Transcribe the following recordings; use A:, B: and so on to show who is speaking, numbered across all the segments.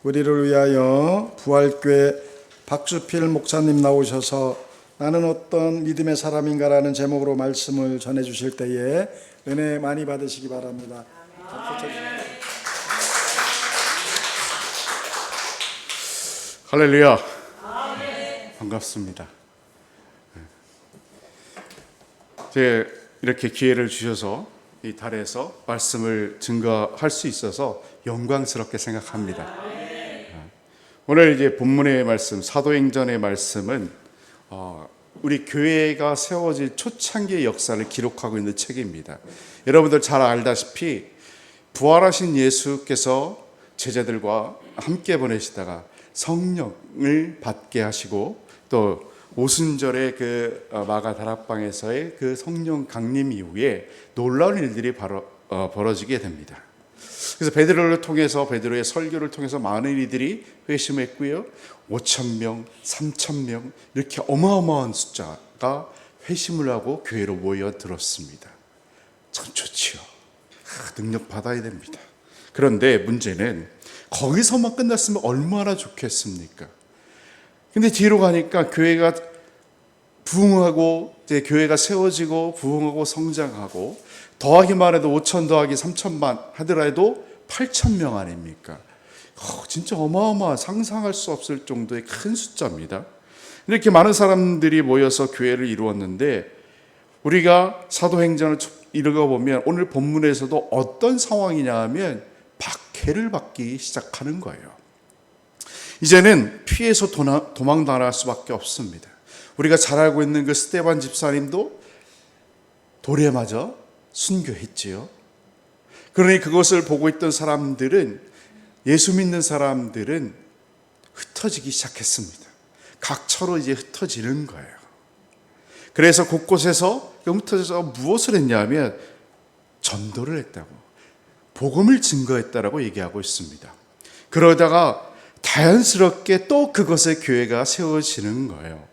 A: 우리를 위하여 부활교회 박수필 목사님 나오셔서 나는 어떤 믿음의 사람인가라는 제목으로 말씀을 전해주실 때에 은혜 많이 받으시기 바랍니다.
B: 할렐루야. 반갑습니다. 이렇게 기회를 주셔서 이 달에서 말씀을 증거할 수 있어서 영광스럽게 생각합니다. 오늘 이제 본문의 말씀, 사도행전의 말씀은 우리 교회가 세워질 초창기의 역사를 기록하고 있는 책입니다. 여러분들 잘 알다시피 부활하신 예수께서 제자들과 함께 보내시다가 성령을 받게 하시고 또 오순절의 그 마가 다락방에서의 그 성령 강림 이후에 놀라운 일들이 벌어지게 됩니다. 그래서 베드로를 통해서, 베드로의 설교를 통해서 많은 이들이 회심했고요, 5,000명, 3,000명 이렇게 어마어마한 숫자가 회심을 하고 교회로 모여들었습니다. 참 좋지요. 능력 받아야 됩니다. 그런데 문제는 거기서만 끝났으면 얼마나 좋겠습니까? 근데 뒤로 가니까 교회가 부흥하고 이제 교회가 세워지고 부흥하고 성장하고 더하기만 해도 5,000 더하기 3,000만 하더라도 8,000명 아닙니까? 진짜 어마어마한, 상상할 수 없을 정도의 큰 숫자입니다. 이렇게 많은 사람들이 모여서 교회를 이루었는데 우리가 사도행전을 읽어보면 오늘 본문에서도 어떤 상황이냐 하면 박해를 받기 시작하는 거예요. 이제는 피해서 도망당할 수밖에 없습니다. 우리가 잘 알고 있는 그 스데반 집사님도 돌에 맞아 순교했지요. 그러니 그것을 보고 있던 사람들은, 예수 믿는 사람들은 흩어지기 시작했습니다. 각처로 이제 흩어지는 거예요. 그래서 곳곳에서 흩어져서 무엇을 했냐면 전도를 했다고, 복음을 증거했다라고 얘기하고 있습니다. 그러다가 자연스럽게 또 그것의 교회가 세워지는 거예요.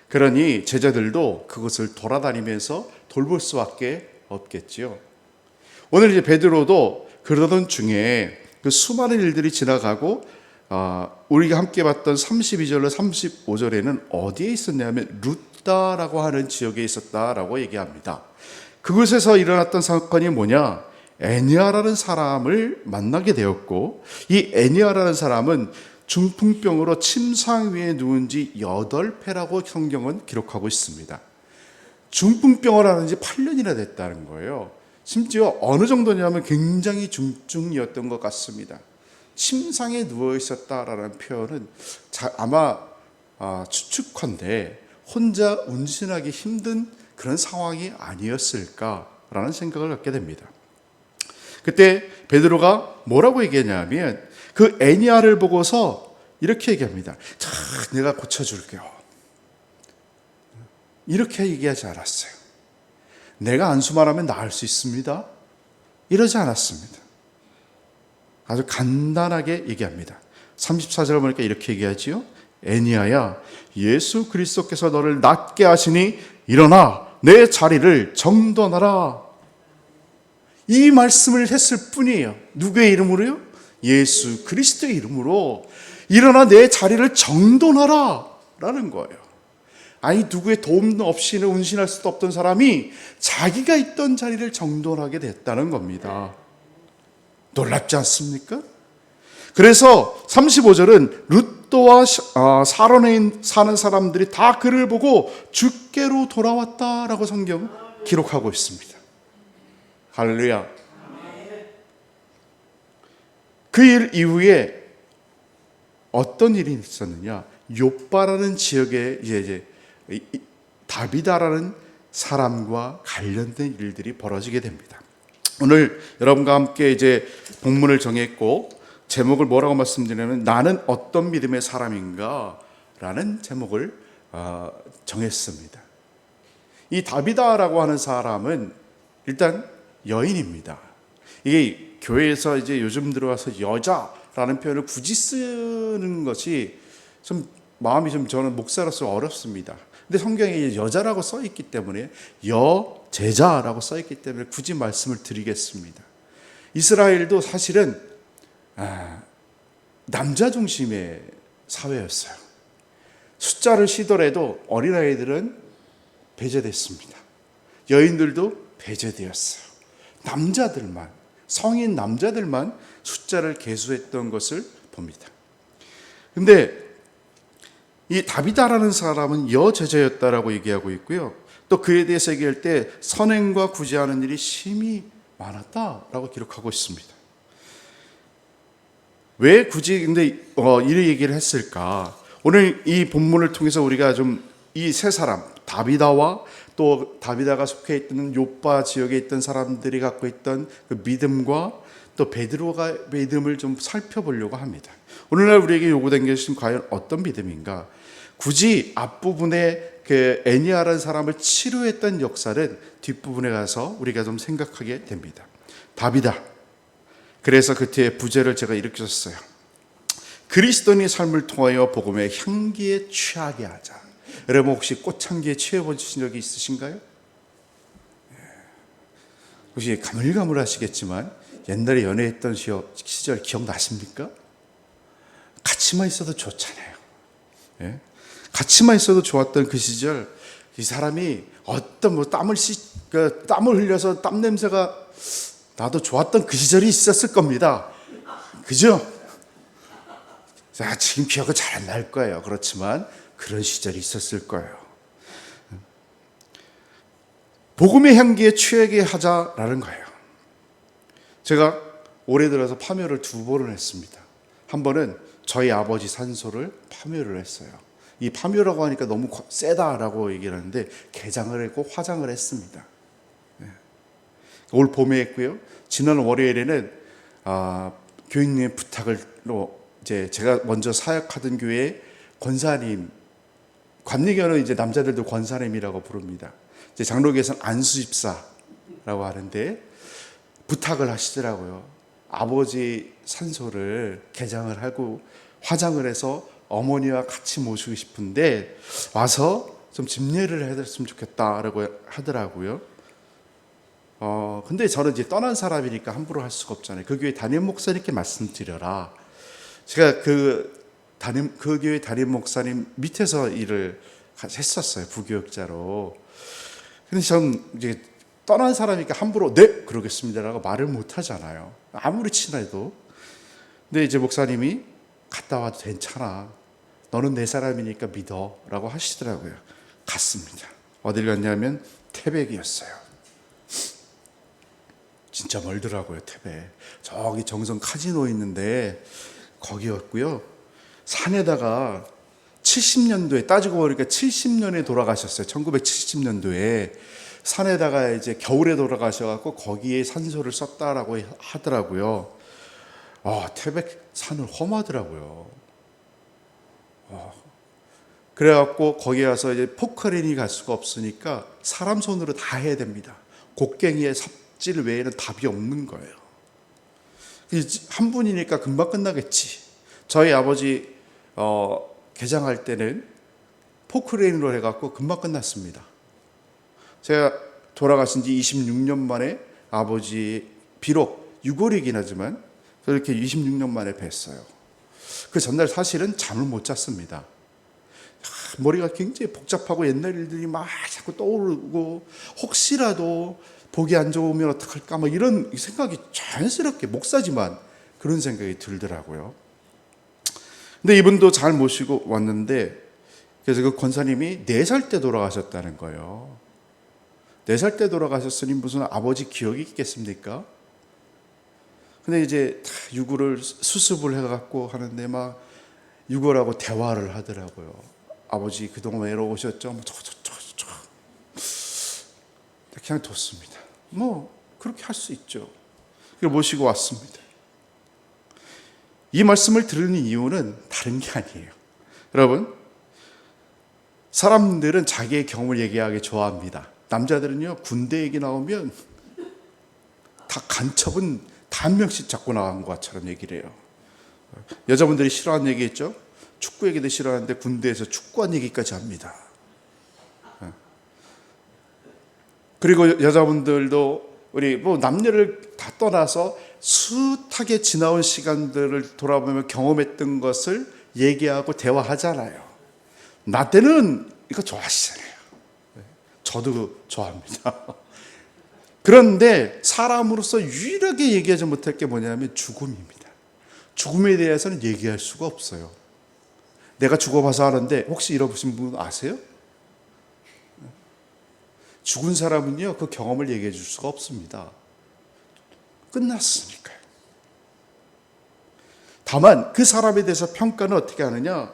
B: 그러니 제자들도 그것을 돌아다니면서 돌볼 수밖에 없겠지요. 오늘 이제 베드로도 그러던 중에 그 수많은 일들이 지나가고 우리가 함께 봤던 32절로 35절에는 어디에 있었냐면 루다라고 하는 지역에 있었다라고 얘기합니다. 그곳에서 일어났던 사건이 뭐냐? 애니아라는 사람을 만나게 되었고, 이 애니아라는 사람은 중풍병으로 침상 위에 누운 지 8회라고 성경은 기록하고 있습니다. 중풍병을 하는 지 8년이나 됐다는 거예요. 심지어 어느 정도냐면 굉장히 중증이었던 것 같습니다. 침상에 누워 있었다라는 표현은 아마 추측컨대 혼자 운신하기 힘든 그런 상황이 아니었을까라는 생각을 갖게 됩니다. 그때 베드로가 뭐라고 얘기했냐면 그 애니아를 보고서 이렇게 얘기합니다. 자, 내가 고쳐줄게요. 이렇게 얘기하지 않았어요. 내가 안수만 하면 나을 수 있습니다. 이러지 않았습니다. 아주 간단하게 얘기합니다. 34절 보니까 이렇게 얘기하지요. 애니아야, 예수 그리스도께서 너를 낫게 하시니 일어나 내 자리를 정돈하라. 이 말씀을 했을 뿐이에요. 누구의 이름으로요? 예수 그리스도의 이름으로 일어나 내 자리를 정돈하라 라는 거예요. 아니, 누구의 도움 없이는 운신할 수도 없던 사람이 자기가 있던 자리를 정돈하게 됐다는 겁니다. 놀랍지 않습니까? 그래서 35절은 룻도와 사론에 사는 사람들이 다 그를 보고 주께로 돌아왔다라고 성경 기록하고 있습니다. 할렐루야. 그 일 이후에 어떤 일이 있었느냐? 욥바라는 지역에 이제 다비다라는 사람과 관련된 일들이 벌어지게 됩니다. 오늘 여러분과 함께 이제 본문을 정했고 제목을 뭐라고 말씀드리냐면 나는 어떤 믿음의 사람인가 라는 제목을 정했습니다. 이 다비다라고 하는 사람은 일단 여인입니다. 이게 교회에서 이제 요즘 들어와서 여자라는 표현을 굳이 쓰는 것이 좀 마음이 좀 저는 목사로서 어렵습니다. 근데 성경에 여자라고 써 있기 때문에 여제자라고 써 있기 때문에 굳이 말씀을 드리겠습니다. 이스라엘도 사실은 남자 중심의 사회였어요. 숫자를 쉬더라도 어린아이들은 배제됐습니다. 여인들도 배제되었어요. 남자들만, 성인 남자들만 숫자를 계수했던 것을 봅니다. 근데 이 다비다라는 사람은 여제자였다라고 얘기하고 있고요. 또 그에 대해서 얘기할 때 선행과 구제하는 일이 심히 많았다라고 기록하고 있습니다. 왜 굳이 근데 이 얘기를 했을까? 오늘 이 본문을 통해서 우리가 좀 이 세 사람, 다비다와 또 다비다가 속해 있던 욥바 지역에 있던 사람들이 갖고 있던 그 믿음과 또 베드로가 믿음을 좀 살펴보려고 합니다. 오늘날 우리에게 요구된 것은 과연 어떤 믿음인가? 굳이 앞부분에 그 애니아라는 사람을 치료했던 역사는 뒷부분에 가서 우리가 좀 생각하게 됩니다. 다비다. 그래서 그때의 부제를 제가 이렇게 썼어요. 그리스도인의 삶을 통하여 복음의 향기에 취하게 하자. 여러분 혹시 꽃향기에 취해보신 적이 있으신가요? 혹시 가물가물하시겠지만 옛날에 연애했던 시절 기억나십니까? 같이만 있어도 좋잖아요. 예? 같이만 있어도 좋았던 그 시절, 이 사람이 어떤 땀을 흘려서 땀 냄새가 나도 좋았던 그 시절이 있었을 겁니다. 그죠? 자, 지금 기억은 잘 안 날 거예요. 그렇지만 그런 시절이 있었을 거예요. 복음의 향기에 취하게 하자라는 거예요. 제가 올해 들어서 파묘를 2번을 했습니다. 한 번은 저희 아버지 산소를 파묘를 했어요. 이 파묘라고 하니까 너무 세다라고 얘기를 하는데 개장을 했고 화장을 했습니다. 올 봄에 했고요. 지난 월요일에는 교인님의 부탁으로 이제 제가 먼저 사역하던 교회 권사님, 관리교는 이제 남자들도 권사님이라고 부릅니다. 이제 장로교에서는 안수집사라고 하는데 부탁을 하시더라고요. 아버지 산소를 개장을 하고 화장을 해서 어머니와 같이 모시고 싶은데 와서 좀 집례를 해줬으면 좋겠다라고 하더라고요. 근데 저는 이제 떠난 사람이니까 함부로 할 수가 없잖아요. 그 교회 담임 목사님께 말씀드려라. 제가 그 교회 담임 목사님 밑에서 일을 했었어요. 부교역자로. 근데 전 이제 떠난 사람이니까 함부로 네 그러겠습니다라고 말을 못 하잖아요. 아무리 친해도. 근데 이제 목사님이 갔다 와도 괜찮아. 너는 내 사람이니까 믿어라고 하시더라고요. 갔습니다. 어딜 갔냐면 태백이었어요. 진짜 멀더라고요. 태백. 저기 정성 카지노 있는데 거기였고요. 산에다가 70년도에 따지고 보니까 70년에 돌아가셨어요. 1970년도에 산에다가 이제 겨울에 돌아가셔갖고 거기에 산소를 썼다라고 하더라고요. 태백 산을 험하더라고요. 그래갖고 거기 가서 이제 포크레인이 갈 수가 없으니까 사람 손으로 다 해야 됩니다. 곡괭이에 삽질 외에는 답이 없는 거예요. 한 분이니까 금방 끝나겠지. 저희 아버지 개장할 때는 포크레인으로 해갖고 금방 끝났습니다. 제가 돌아가신 지 26년 만에 아버지 비록 유골이긴 하지만 그렇게 26년 만에 뵀어요. 그 전날 사실은 잠을 못 잤습니다. 머리가 굉장히 복잡하고 옛날 일들이 막 자꾸 떠오르고 혹시라도 보기 안 좋으면 어떡할까 막 이런 생각이 자연스럽게 목사지만 그런 생각이 들더라고요. 근데 이분도 잘 모시고 왔는데 그래서 그 권사님이 4살 때 돌아가셨다는 거예요. 4살 때 돌아가셨으니 무슨 아버지 기억이 있겠습니까? 근데 이제 다 유골을 수습을 해갖고 하는데 막 유골하고 대화를 하더라고요. 아버지 그동안 외로우셨죠? 그냥 뒀습니다. 그렇게 할 수 있죠. 그걸 모시고 왔습니다. 이 말씀을 들으는 이유는 다른 게 아니에요. 여러분, 사람들은 자기의 경험을 얘기하기 좋아합니다. 남자들은요, 군대 얘기 나오면 다 간첩은 다 한 명씩 잡고 나간 것처럼 얘기를 해요. 여자분들이 싫어하는 얘기 있죠? 축구 얘기도 싫어하는데 군대에서 축구한 얘기까지 합니다. 그리고 여자분들도 우리 남녀를 다 떠나서 숱하게 지나온 시간들을 돌아보며 경험했던 것을 얘기하고 대화하잖아요. 나 때는 이거 좋아하시잖아요. 저도 좋아합니다. 그런데 사람으로서 유일하게 얘기하지 못할 게 뭐냐면 죽음입니다. 죽음에 대해서는 얘기할 수가 없어요. 내가 죽어봐서 아는데 혹시 잃어보신 분 아세요? 죽은 사람은요, 그 경험을 얘기해 줄 수가 없습니다. 끝났으니까요. 다만 그 사람에 대해서 평가는 어떻게 하느냐?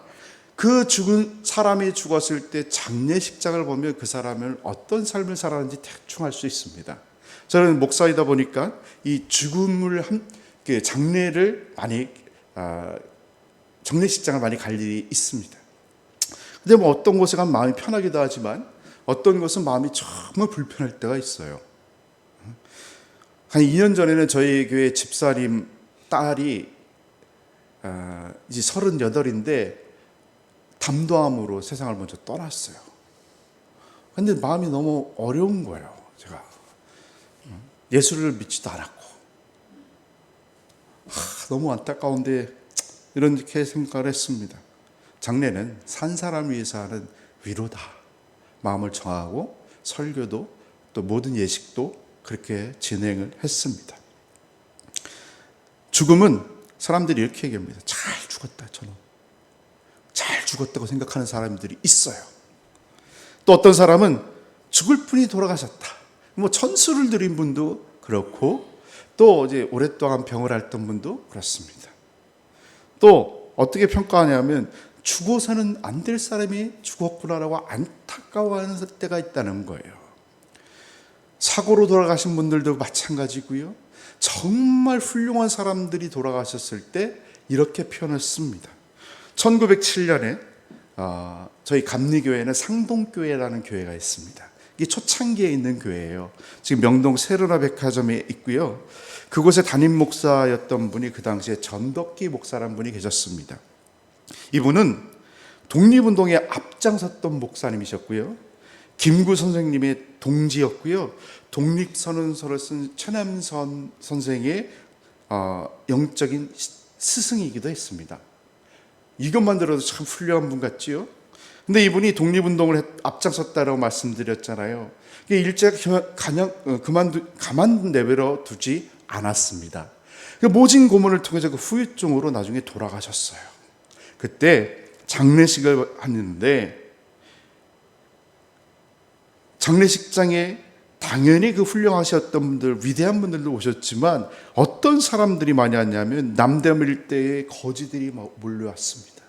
B: 그 죽은 사람이 죽었을 때 장례식장을 보면 그 사람은 어떤 삶을 살았는지 대충 알 수 있습니다. 저는 목사이다 보니까 이 죽음을 장례를 많이 장례식장을 많이 갈 일이 있습니다. 근데 뭐 어떤 곳에 가면 마음이 편하기도 하지만 어떤 곳은 마음이 정말 불편할 때가 있어요. 한 2년 전에는 저희 교회 집사님 딸이 이제 38인데 담도암으로 세상을 먼저 떠났어요. 근데 마음이 너무 어려운 거예요. 제가 예수를 믿지도 않았고 너무 안타까운데 이렇게 생각을 했습니다. 장례는 산 사람을 위해서 하는 위로다. 마음을 정하고 설교도 또 모든 예식도 그렇게 진행을 했습니다. 죽음은 사람들이 이렇게 얘기합니다. 잘 죽었다. 저는 잘 죽었다고 생각하는 사람들이 있어요. 또 어떤 사람은 죽을 뿐이 돌아가셨다. 뭐 천수를 드린 분도 그렇고 또 이제 오랫동안 병을 앓던 분도 그렇습니다. 또 어떻게 평가하냐면 죽어서는 안 될 사람이 죽었구나라고 안타까워하는 때가 있다는 거예요. 사고로 돌아가신 분들도 마찬가지고요. 정말 훌륭한 사람들이 돌아가셨을 때 이렇게 표현을 씁니다. 1907년에 저희 감리교회는 상동교회라는 교회가 있습니다. 이게 초창기에 있는 교회예요. 지금 명동 세르나 백화점에 있고요. 그곳에 담임 목사였던 분이 그 당시에 전덕기 목사라는 분이 계셨습니다. 이분은 독립운동에 앞장섰던 목사님이셨고요. 김구 선생님의 동지였고요. 독립선언서를 쓴 최남선 선생의 영적인 스승이기도 했습니다. 이것만 들어도 참 훌륭한 분 같지요? 근데 이분이 독립운동을 앞장섰다라고 말씀드렸잖아요. 일제가 가만 내버려 두지 않았습니다. 모진 고문을 통해서 그 후유증으로 나중에 돌아가셨어요. 그때 장례식을 하는데 장례식장에 당연히 그 훌륭하셨던 분들, 위대한 분들도 오셨지만 어떤 사람들이 많이 왔냐면 남대문 일대에 거지들이 몰려왔습니다.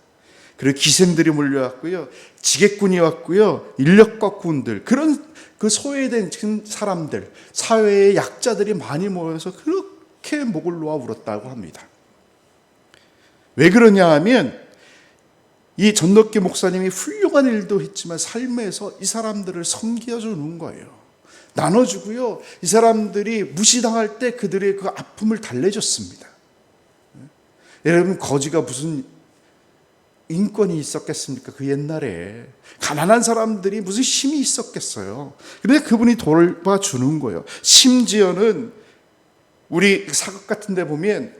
B: 그리고 기생들이 몰려왔고요. 지객군이 왔고요. 인력거꾼들, 그런 그 소외된 사람들, 사회의 약자들이 많이 모여서 그렇게 목을 놓아 울었다고 합니다. 왜 그러냐 하면 이 전덕기 목사님이 훌륭한 일도 했지만 삶에서 이 사람들을 섬겨주는 거예요. 나눠주고요. 이 사람들이 무시당할 때 그들의 그 아픔을 달래줬습니다. 여러분, 거지가 무슨 인권이 있었겠습니까? 그 옛날에 가난한 사람들이 무슨 힘이 있었겠어요. 그런데 그분이 돌봐주는 거예요. 심지어는 우리 사극 같은 데 보면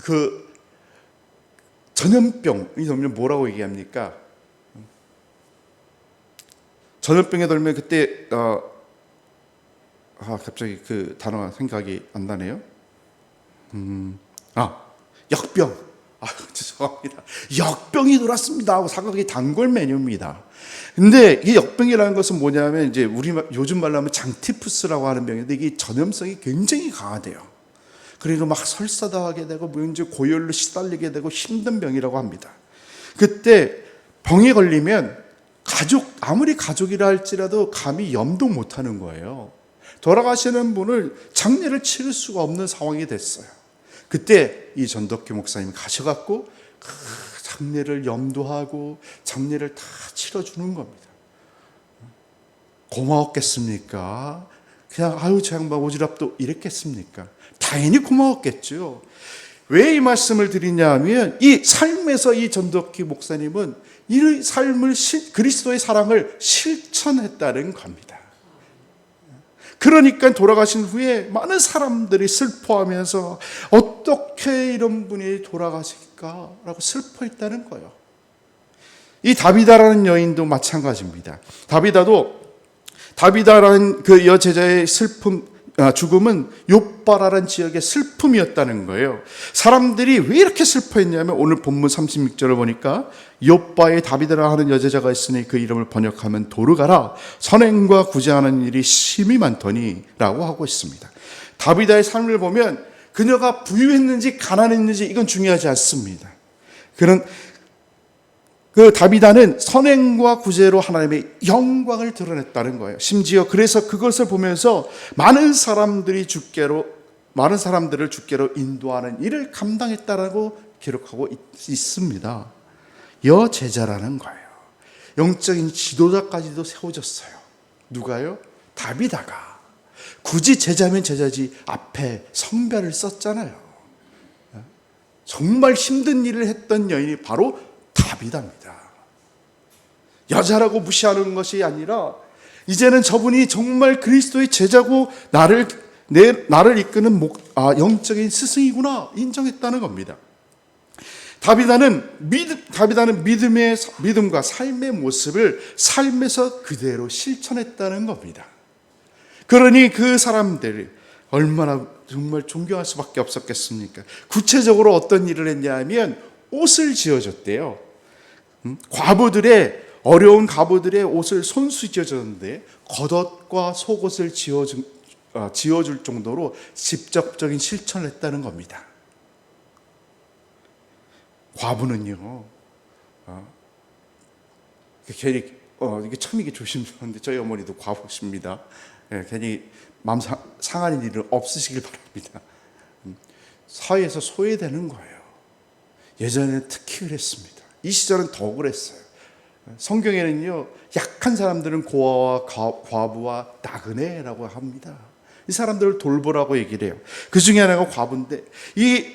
B: 그 전염병이 돌면 뭐라고 얘기합니까? 전염병에 돌면 그때 갑자기 그 단어가 생각이 안 나네요. 역병. 죄송합니다. 역병이 돌았습니다 하고 사극이 단골 메뉴입니다. 근데 이 역병이라는 것은 뭐냐면 이제 우리 요즘 말로 하면 장티푸스라고 하는 병인데 이게 전염성이 굉장히 강하대요. 그리고 막 설사도 하게 되고 이제 고열로 시달리게 되고 힘든 병이라고 합니다. 그때 병에 걸리면 아무리 가족이라 할지라도 감히 염도 못하는 거예요. 돌아가시는 분을 장례를 치를 수가 없는 상황이 됐어요. 그때 이 전덕기 목사님이 가셔갖고 그 장례를 염도하고 장례를 다 치러주는 겁니다. 고마웠겠습니까? 그냥 저 양반 오지랖도 이랬겠습니까? 당연히 고마웠겠죠. 왜 이 말씀을 드리냐 하면 이 삶에서 이 전덕기 목사님은 이 삶을 그리스도의 사랑을 실천했다는 겁니다. 그러니까 돌아가신 후에 많은 사람들이 슬퍼하면서 어떻게 이런 분이 돌아가실까라고 슬퍼했다는 거예요. 이 다비다라는 여인도 마찬가지입니다. 다비다라는 그 여제자의 죽음은 욥바라는 지역의 슬픔이었다는 거예요. 사람들이 왜 이렇게 슬퍼했냐면 오늘 본문 36절을 보니까 욥바에 다비다라 하는 여제자가 있으니 그 이름을 번역하면 도르가라 선행과 구제하는 일이 심히 많더니 라고 하고 있습니다. 다비다의 삶을 보면 그녀가 부유했는지 가난했는지 이건 중요하지 않습니다. 그 다비다는 선행과 구제로 하나님의 영광을 드러냈다는 거예요. 심지어 그래서 그것을 보면서 많은 사람들을 주께로 인도하는 일을 감당했다라고 기록하고 있습니다. 여제자라는 거예요. 영적인 지도자까지도 세워졌어요. 누가요? 다비다가. 굳이 제자면 제자지 앞에 성별을 썼잖아요. 정말 힘든 일을 했던 여인이 바로 다비다입니다. 여자라고 무시하는 것이 아니라 이제는 저분이 정말 그리스도의 제자고 나를 이끄는 영적인 스승이구나 인정했다는 겁니다. 다비다는 믿음과 삶의 모습을 삶에서 그대로 실천했다는 겁니다. 그러니 그 사람들이 얼마나 정말 존경할 수밖에 없었겠습니까? 구체적으로 어떤 일을 했냐 하면 옷을 지어줬대요. 어려운 과부들의 옷을 손수 지어줬는데 겉옷과 속옷을 지어줄 정도로 직접적인 실천을 했다는 겁니다. 과부는요, 괜히 이게 참 이게 조심스러운데 저희 어머니도 과부십니다. 괜히 마음 상하는 일은 없으시길 바랍니다. 사회에서 소외되는 거예요. 예전에는 특히 그랬습니다. 이 시절은 더 그랬어요. 성경에는요, 약한 사람들은 고아와 과부와 나그네라고 합니다. 이 사람들을 돌보라고 얘기를 해요. 그 중에 하나가 과부인데 이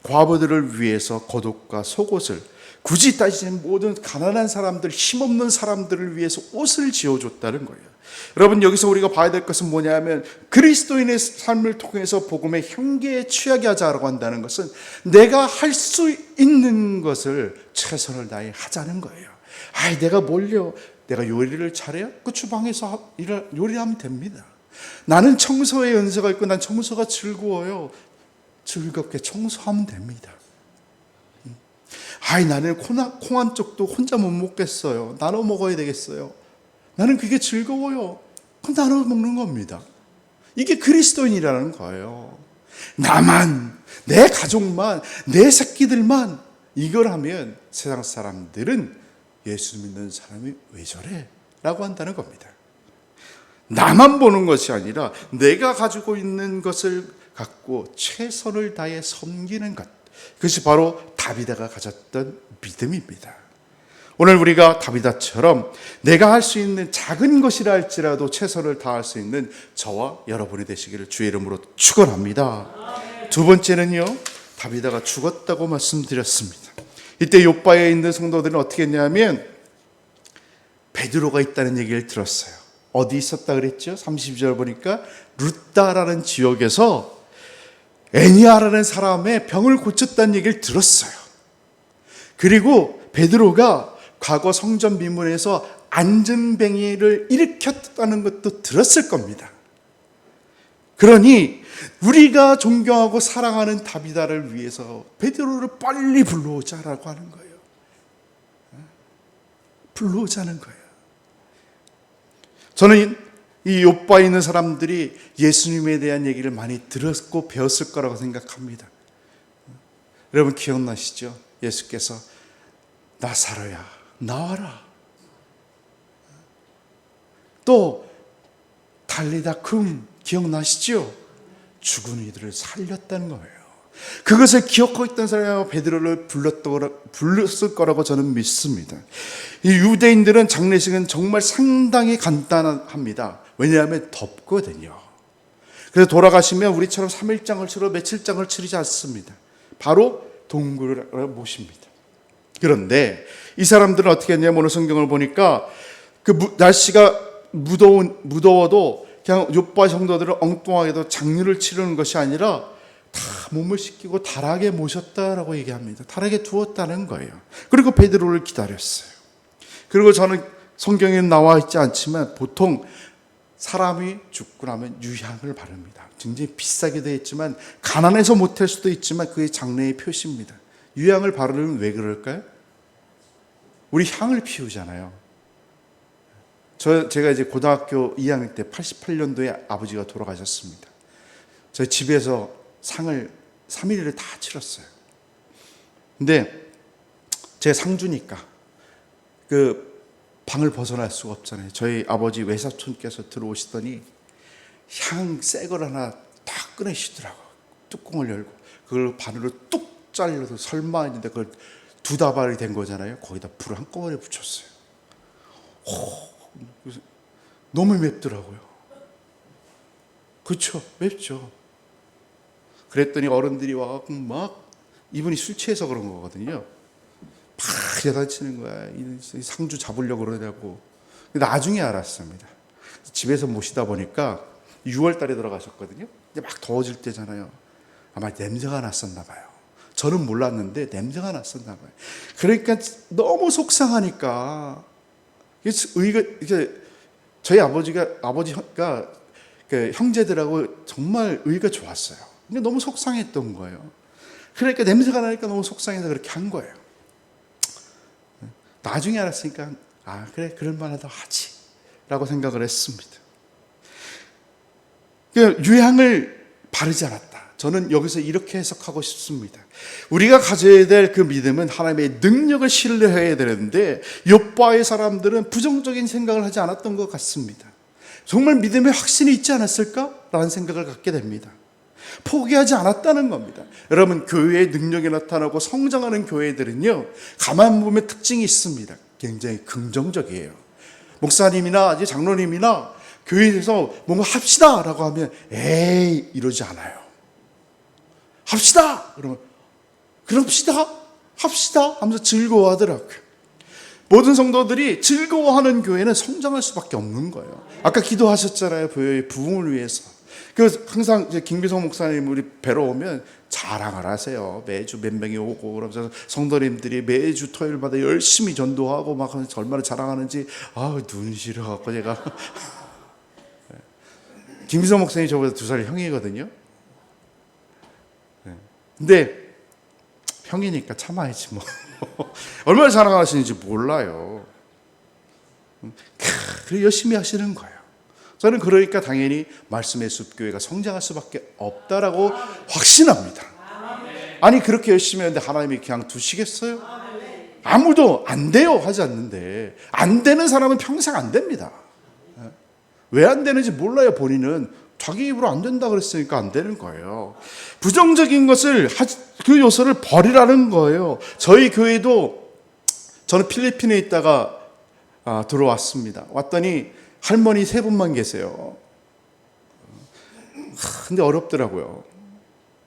B: 과부들을 위해서 겉옷과 속옷을 굳이 따지면 모든 가난한 사람들, 힘없는 사람들을 위해서 옷을 지어줬다는 거예요. 여러분 여기서 우리가 봐야 될 것은 뭐냐면 그리스도인의 삶을 통해서 복음의 향기에 취하게 하자라고 한다는 것은 내가 할 수 있는 것을 최선을 다해 하자는 거예요. 내가 요리를 잘해요? 그 주방에서 요리하면 됩니다. 나는 청소에 연세가 있고 난 청소가 즐거워요. 즐겁게 청소하면 됩니다. 나는 콩 한 쪽도 혼자 못 먹겠어요. 나눠 먹어야 되겠어요. 나는 그게 즐거워요. 그럼 나눠 먹는 겁니다. 이게 그리스도인이라는 거예요. 나만, 내 가족만, 내 새끼들만 이걸 하면 세상 사람들은 예수 믿는 사람이 왜 저래? 라고 한다는 겁니다. 나만 보는 것이 아니라 내가 가지고 있는 것을 갖고 최선을 다해 섬기는 것. 그것이 바로 다비다가 가졌던 믿음입니다. 오늘 우리가 다비다처럼 내가 할 수 있는 작은 것이라 할지라도 최선을 다할 수 있는 저와 여러분이 되시기를 주의 이름으로 축원합니다. 두 번째는요, 다비다가 죽었다고 말씀드렸습니다. 이때 욥바에 있는 성도들은 어떻게 했냐면 베드로가 있다는 얘기를 들었어요. 어디 있었다 그랬죠? 32절 보니까 루다라는 지역에서 애니아라는 사람의 병을 고쳤다는 얘기를 들었어요. 그리고 베드로가 과거 성전 미문에서 안전뱅이를 일으켰다는 것도 들었을 겁니다. 그러니 우리가 존경하고 사랑하는 다비다를 위해서 베드로를 빨리 불러오자라고 하는 거예요. 불러오자는 거예요. 저는 이 욥바에 있는 사람들이 예수님에 대한 얘기를 많이 들었고 배웠을 거라고 생각합니다. 여러분 기억나시죠? 예수께서 나사로야 나와라. 또 달리다 쿰 기억나시죠? 죽은 이들을 살렸다는 거예요. 그것을 기억하고 있던 사람이 베드로를 불렀을 거라고 저는 믿습니다. 이 유대인들은 장례식은 정말 상당히 간단합니다. 왜냐하면 덥거든요. 그래서 돌아가시면 우리처럼 3일장을 치러 며칠장을 치르지 않습니다. 바로 동굴을 모십니다. 그런데 이 사람들은 어떻게 했냐면 오늘 성경을 보니까 그 날씨가 무더워도 그냥 욥과 성도들을 엉뚱하게도 장례를 치르는 것이 아니라 다 몸을 씻기고 다락에 모셨다라고 얘기합니다. 다락에 두었다는 거예요. 그리고 베드로를 기다렸어요. 그리고 저는 성경에 나와 있지 않지만 보통 사람이 죽고 나면 유향을 바릅니다. 굉장히 비싸게 되어 있지만 가난해서 못할 수도 있지만 그게 장래의 표시입니다. 유향을 바르면 왜 그럴까요? 우리 향을 피우잖아요. 제가 이제 고등학교 2학년 때 88년도에 아버지가 돌아가셨습니다. 저희 집에서 상을 3일을 다 치렀어요. 근데 제가 상주니까 그 방을 벗어날 수가 없잖아요. 저희 아버지 외사촌께서 들어오시더니 향 새 걸 하나 딱 꺼내시더라고요. 뚜껑을 열고 그걸 바늘로 뚝 잘라서 설마 했는데 그걸 2다발이 된 거잖아요. 거기다 불을 한꺼번에 붙였어요. 너무 맵더라고요. 그렇죠, 맵죠. 그랬더니 어른들이 와갖고 막 이분이 술 취해서 그런 거거든요. 막 야단치는 거야. 이 상주 잡으려고 그러냐고. 나중에 알았습니다. 집에서 모시다 보니까 6월 달에 들어가셨거든요. 이제 막 더워질 때잖아요. 아마 냄새가 났었나 봐요. 저는 몰랐는데 냄새가 났었나 봐요. 그러니까 너무 속상하니까 이게 저희 아버지가 그 형제들하고 정말 의가 좋았어요. 근데 너무 속상했던 거예요. 그러니까 냄새가 나니까 너무 속상해서 그렇게 한 거예요. 나중에 알았으니까 그래 그럴 만하다 하지 라고 생각을 했습니다. 유향을 바르지 않았다. 저는 여기서 이렇게 해석하고 싶습니다. 우리가 가져야 될 그 믿음은 하나님의 능력을 신뢰해야 되는데 욥과의 사람들은 부정적인 생각을 하지 않았던 것 같습니다. 정말 믿음에 확신이 있지 않았을까라는 생각을 갖게 됩니다. 포기하지 않았다는 겁니다. 여러분, 교회의 능력이 나타나고 성장하는 교회들은요, 가만 보면 특징이 있습니다. 굉장히 긍정적이에요. 목사님이나 이제 장로님이나 교회에서 뭔가 합시다라고 하면 에이 이러지 않아요. 합시다! 그러면 그럽시다! 합시다! 하면서 즐거워하더라고요. 모든 성도들이 즐거워하는 교회는 성장할 수밖에 없는 거예요. 아까 기도하셨잖아요. 교회의 부흥을 위해서. 그래서 항상 이제 김비성 목사님 우리 뵈러 오면 자랑을 하세요. 매주 몇 명이 오고 그러면서 성도님들이 매주 토요일마다 열심히 전도하고 막 얼마나 자랑하는지 눈 시려갖고 제가 김비성 목사님이 저보다 2살 형이거든요. 근데 형이니까 참아야지 뭐. 얼마나 자랑하시는지 몰라요. 그래 열심히 하시는 거예요. 저는 그러니까 당연히 말씀의 숲교회가 성장할 수밖에 없다라고 확신합니다. 아니 그렇게 열심히 하는데 하나님이 그냥 두시겠어요? 아무도 안 돼요 하지 않는데 안 되는 사람은 평생 안 됩니다. 왜 안 되는지 몰라요. 본인은 자기 입으로 안 된다 그랬으니까 안 되는 거예요. 부정적인 것을 그 요소를 버리라는 거예요. 저희 교회도 저는 필리핀에 있다가 들어왔습니다. 왔더니 할머니 3분만 계세요. 근데 어렵더라고요.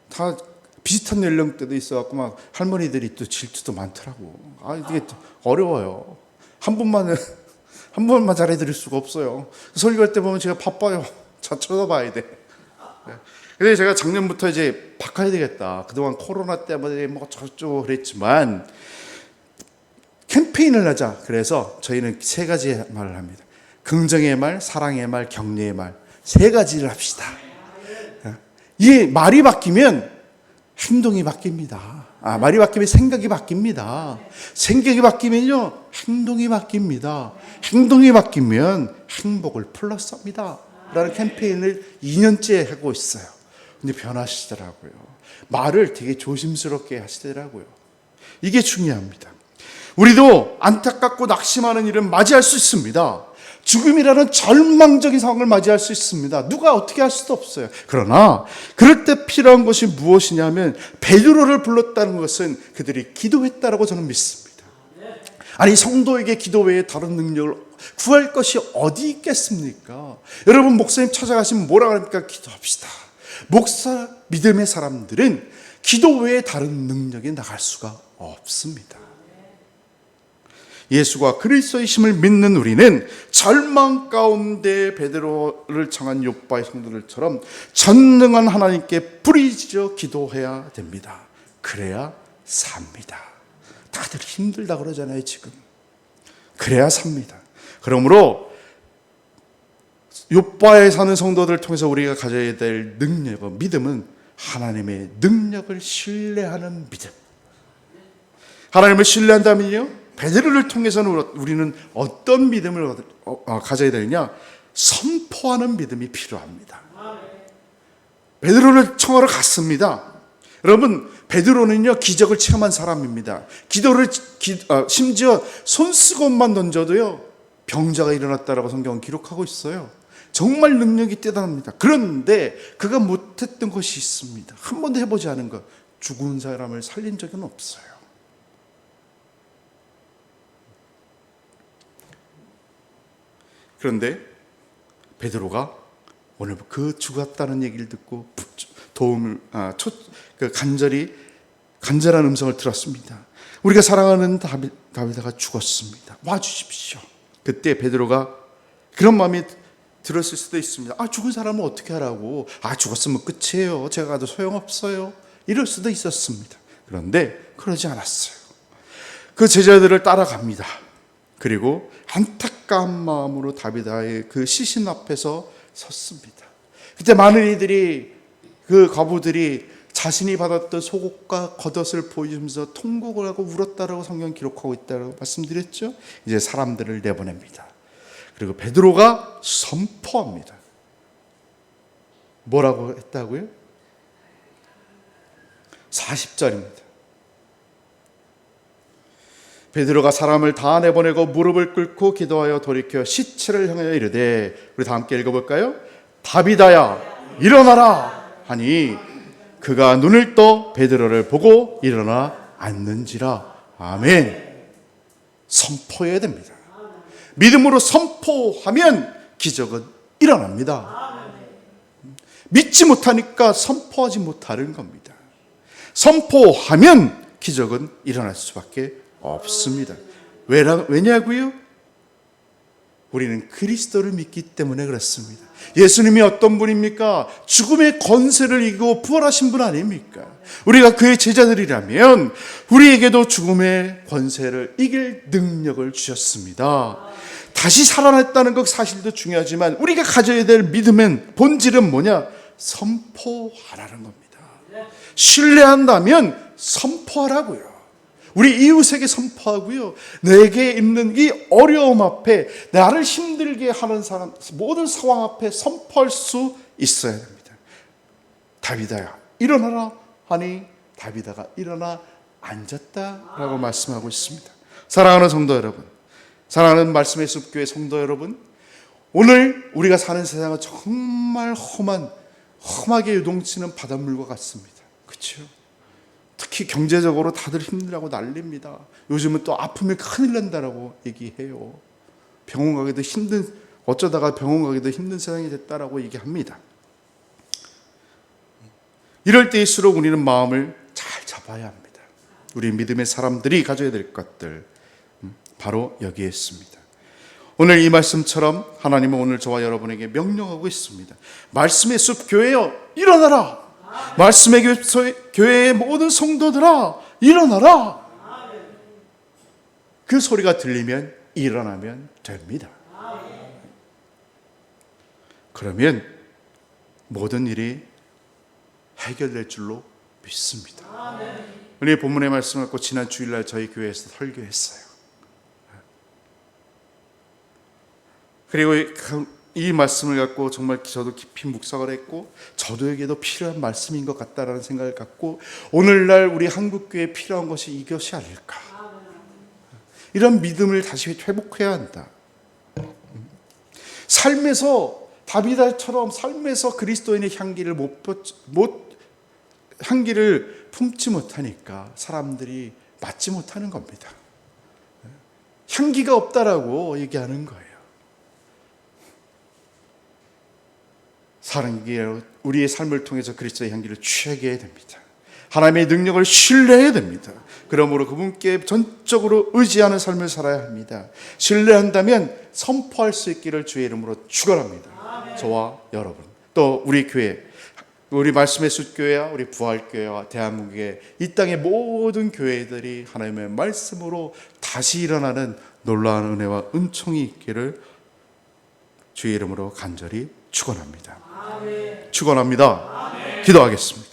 B: 다 비슷한 연령대도 있어갖고 막 할머니들이 또 질투도 많더라고. 이게 어려워요. 한 번만 잘해드릴 수가 없어요. 설교할 때 보면 제가 바빠요. 자 쳐다봐야 돼. 그래서 제가 작년부터 이제 바꿔야 되겠다. 그동안 코로나 때문에 뭐 저쩌고 그랬지만 캠페인을 하자. 그래서 저희는 3가지 말을 합니다. 긍정의 말, 사랑의 말, 격려의 말 3가지를 합시다. 이 말이 바뀌면 행동이 바뀝니다. 말이 바뀌면 생각이 바뀝니다. 생각이 바뀌면요 행동이 바뀝니다. 행동이 바뀌면 행복을 플러스합니다. 라는 캠페인을 2년째 하고 있어요. 근데 변하시더라고요. 말을 되게 조심스럽게 하시더라고요. 이게 중요합니다. 우리도 안타깝고 낙심하는 일은 맞이할 수 있습니다. 죽음이라는 절망적인 상황을 맞이할 수 있습니다. 누가 어떻게 할 수도 없어요. 그러나 그럴 때 필요한 것이 무엇이냐면 베드로를 불렀다는 것은 그들이 기도했다라고 저는 믿습니다. 아니 성도에게 기도 외에 다른 능력을 구할 것이 어디 있겠습니까? 여러분 목사님 찾아가시면 뭐라고 합니까? 기도합시다. 목사 믿음의 사람들은 기도 외에 다른 능력에 나갈 수가 없습니다. 예수가 그리스도의 심을 믿는 우리는 절망 가운데 베드로를 청한 욥바의 성도들처럼 전능한 하나님께 부르짖어 기도해야 됩니다. 그래야 삽니다. 다들 힘들다 그러잖아요, 지금. 그래야 삽니다. 그러므로 욥바에 사는 성도들을 통해서 우리가 가져야 될 능력은, 믿음은 하나님의 능력을 신뢰하는 믿음. 하나님을 신뢰한다면요, 베드로를 통해서는 우리는 어떤 믿음을 가져야 되느냐? 선포하는 믿음이 필요합니다. 베드로를 청하러 갔습니다. 여러분, 베드로는요 기적을 체험한 사람입니다. 심지어 손수건만 던져도요 병자가 일어났다라고 성경은 기록하고 있어요. 정말 능력이 대단합니다. 그런데 그가 못했던 것이 있습니다. 한 번도 해보지 않은 것, 죽은 사람을 살린 적은 없어요. 그런데 베드로가 오늘 그 죽었다는 얘기를 듣고 간절한 음성을 들었습니다. 우리가 사랑하는 다비드가 죽었습니다. 와주십시오. 그때 베드로가 그런 마음이 들었을 수도 있습니다. 죽은 사람은 어떻게 하라고? 죽었으면 끝이에요. 제가 가도 소용없어요. 이럴 수도 있었습니다. 그런데 그러지 않았어요. 그 제자들을 따라갑니다. 그리고 안타까운 마음으로 다비드의 그 시신 앞에서 섰습니다. 그때 많은 이들이, 그 과부들이 자신이 받았던 속옷과 겉옷을 보이면서 통곡을 하고 울었다라고 성경 기록하고 있다고 말씀드렸죠. 이제 사람들을 내보냅니다. 그리고 베드로가 선포합니다. 뭐라고 했다고요? 40절입니다. 베드로가 사람을 다 내보내고 무릎을 꿇고 기도하여 돌이켜 시체를 향하여 이르되, 우리 다 함께 읽어볼까요? 다비다야 일어나라 하니 그가 눈을 떠 베드로를 보고 일어나 앉는지라. 아멘. 선포해야 됩니다. 믿음으로 선포하면 기적은 일어납니다. 믿지 못하니까 선포하지 못하는 겁니다. 선포하면 기적은 일어날 수밖에 없습니다. 왜냐고요? 우리는 그리스도를 믿기 때문에 그렇습니다. 예수님이 어떤 분입니까? 죽음의 권세를 이기고 부활하신 분 아닙니까? 우리가 그의 제자들이라면 우리에게도 죽음의 권세를 이길 능력을 주셨습니다. 다시 살아났다는 것 사실도 중요하지만 우리가 가져야 될 믿음은, 본질은 뭐냐? 선포하라는 겁니다. 신뢰한다면 선포하라고요. 우리 이웃에게 선포하고요, 내게 있는 이 어려움 앞에, 나를 힘들게 하는 사람, 모든 상황 앞에 선포할 수 있어야 됩니다. 다비다야 일어나라 하니 다비다가 일어나 앉았다라고 말씀하고 있습니다. 사랑하는 성도 여러분, 사랑하는 말씀의 숲교회 성도 여러분, 오늘 우리가 사는 세상은 정말 험하게 요동치는 바닷물과 같습니다. 그렇죠? 특히 경제적으로 다들 힘들다고 난립니다. 요즘은 또 아프면 큰일 난다라고 얘기해요. 어쩌다가 병원 가기도 힘든 세상이 됐다라고 얘기합니다. 이럴 때일수록 우리는 마음을 잘 잡아야 합니다. 우리 믿음의 사람들이 가져야 될 것들, 바로 여기에 있습니다. 오늘 이 말씀처럼 하나님은 오늘 저와 여러분에게 명령하고 있습니다. 말씀의 숲 교회여 일어나라. 말씀의 교회의 모든 성도들아 일어나라. 그 소리가 들리면 일어나면 됩니다. 그러면 모든 일이 해결될 줄로 믿습니다. 우리 본문의 말씀을 갖고 지난 주일날 저희 교회에서 설교했어요. 그리고 이 말씀을 갖고 정말 저도 깊이 묵상을 했고, 저도에게도 필요한 말씀인 것 같다라는 생각을 갖고, 오늘날 우리 한국교회에 필요한 것이 이것이 아닐까, 이런 믿음을 다시 회복해야 한다. 삶에서 다비다처럼 삶에서 그리스도인의 향기를 품지 못하니까 사람들이 맞지 못하는 겁니다. 향기가 없다라고 얘기하는 거예요. 우리의 삶을 통해서 그리스도의 향기를 취하게 해야 됩니다. 하나님의 능력을 신뢰해야 됩니다. 그러므로 그분께 전적으로 의지하는 삶을 살아야 합니다. 신뢰한다면 선포할 수 있기를 주의 이름으로 축원합니다. 저와 여러분, 또 우리 교회, 우리 말씀의 숫교회와 우리 부활교회와 대한민국의 이 땅의 모든 교회들이 하나님의 말씀으로 다시 일어나는 놀라운 은혜와 은총이 있기를 주의 이름으로 간절히 축원합니다. 축원합니다. 기도하겠습니다.